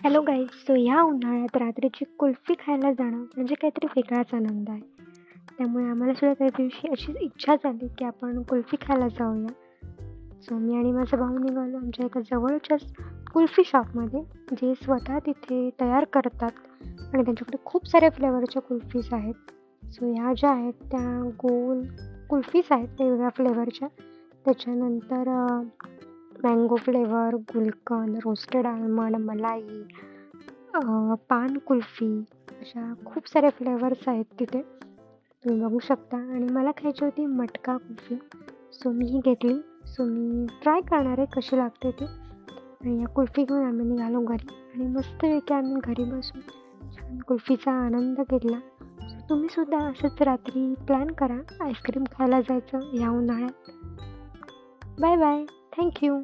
Hello guys. So ह्या उन्हाळ्यात रात्रीची कुल्फी खायला जाणं म्हणजे काहीतरी वेगळाच आनंद आहे. त्यामुळे आम्हाला सुद्धा त्या दिवशी अशी इच्छा झाली की आपण कुल्फी खायला जाऊया. सो मी आणि माझा भाऊ निघालो आमच्या एका जवळच्याच कुल्फी शॉपमध्ये, जे स्वतः तिथे तयार करतात आणि त्यांच्याकडे खूप साऱ्या फ्लेवरच्या कुल्फीज आहेत. सो ह्या ज्या आहेत त्या गोल कुल्फीज आहेत वेगवेगळ्या फ्लेवरच्या. त्याच्यानंतर मँगो फ्लेवर, गुलकंद, रोस्टेड आल्मंड, मलाई, पान कुल्फी, अशा खूप साऱ्या फ्लेवर्स आहेत तिथे. तुम्ही बघू शकता आणि मला खायची होती मटका कुल्फी. सो मी ही घेतली. सो मी ट्राय करणार आहे कशी लागते ती. आणि या कुल्फी घेऊन आम्ही निघालो घरी आणि मस्तपैकी आम्ही घरी बसून छान कुल्फीचा आनंद घेतला. सो तुम्हीसुद्धा असंच रात्री प्लॅन करा आईस्क्रीम खायला जायचं ह्या उन्हाळ्यात. Bye bye. Thank you.